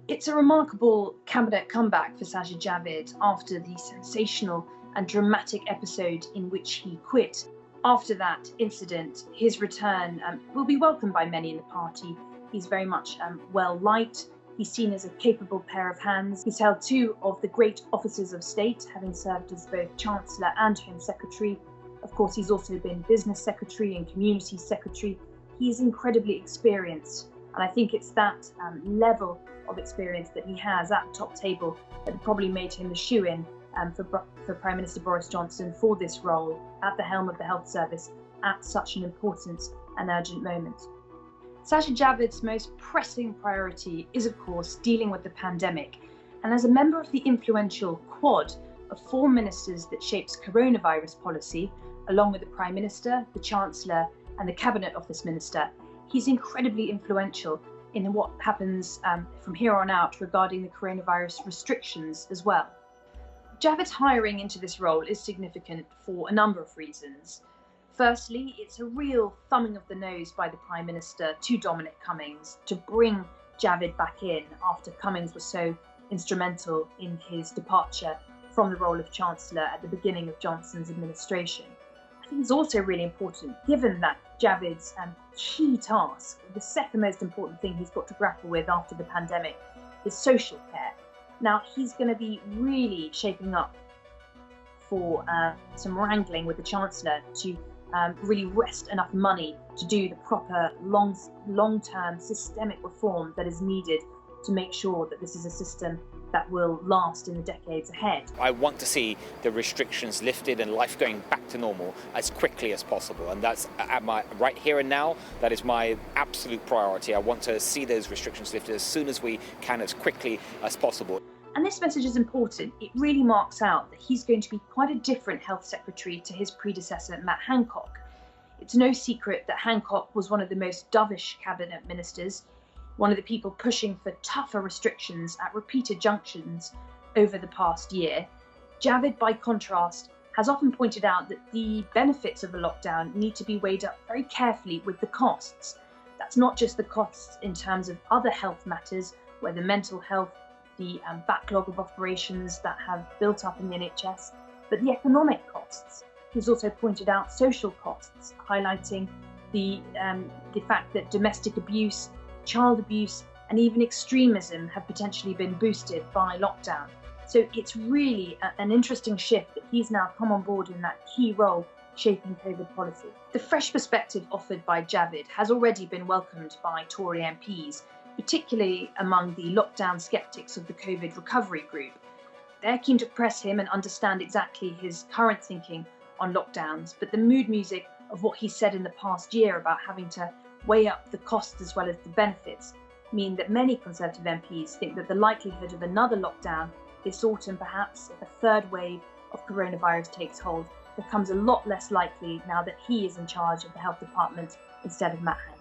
It's a remarkable cabinet comeback for Sajid Javid after the sensational and dramatic episode in which he quit. After that incident, his return will be welcomed by many in the party. He's very much well liked. He's seen as a capable pair of hands. He's held two of the great offices of state, having served as both Chancellor and Home Secretary. Of course, he's also been Business Secretary and Community Secretary. He's incredibly experienced, and I think it's that level of experience that he has at the top table that probably made him the shoe-in for Prime Minister Boris Johnson for this role at the helm of the health service at such an important and urgent moment. Sajid Javid's most pressing priority is, of course, dealing with the pandemic, and as a member of the influential quad of four ministers that shapes coronavirus policy, along with the Prime Minister, the Chancellor and the Cabinet Office Minister, he's incredibly influential in what happens from here on out regarding the coronavirus restrictions as well. Javid's hiring into this role is significant for a number of reasons. Firstly, it's a real thumbing of the nose by the Prime Minister to Dominic Cummings to bring Javid back in after Cummings was so instrumental in his departure from the role of Chancellor at the beginning of Johnson's administration. I think it's also really important, given that Javid's key task, the second most important thing he's got to grapple with after the pandemic, is social care. Now, he's going to be really shaping up for some wrangling with the Chancellor to really wrest enough money to do the proper long-term systemic reform that is needed to make sure that this is a system that will last in the decades ahead. I want to see the restrictions lifted and life going back to normal as quickly as possible, and that's at my right here and now. That is my absolute priority. I want to see those restrictions lifted as soon as we can, as quickly as possible. And this message is important. It really marks out that he's going to be quite a different health secretary to his predecessor, Matt Hancock. It's no secret that Hancock was one of the most dovish cabinet ministers, one of the people pushing for tougher restrictions at repeated junctions over the past year. Javid, by contrast, has often pointed out that the benefits of a lockdown need to be weighed up very carefully with the costs. That's not just the costs in terms of other health matters, whether mental health, the backlog of operations that have built up in the NHS, but the economic costs. He's also pointed out social costs, highlighting the fact that domestic abuse, child abuse and even extremism have potentially been boosted by lockdown. So it's really an interesting shift that he's now come on board in that key role shaping COVID policy. The fresh perspective offered by Javid has already been welcomed by Tory MPs, particularly among the lockdown sceptics of the COVID recovery group. They're keen to press him and understand exactly his current thinking on lockdowns, but the mood music of what he said in the past year about having to weigh up the costs as well as the benefits mean that many Conservative MPs think that the likelihood of another lockdown this autumn, perhaps if a third wave of coronavirus takes hold, becomes a lot less likely now that he is in charge of the health department instead of Matt Hancock.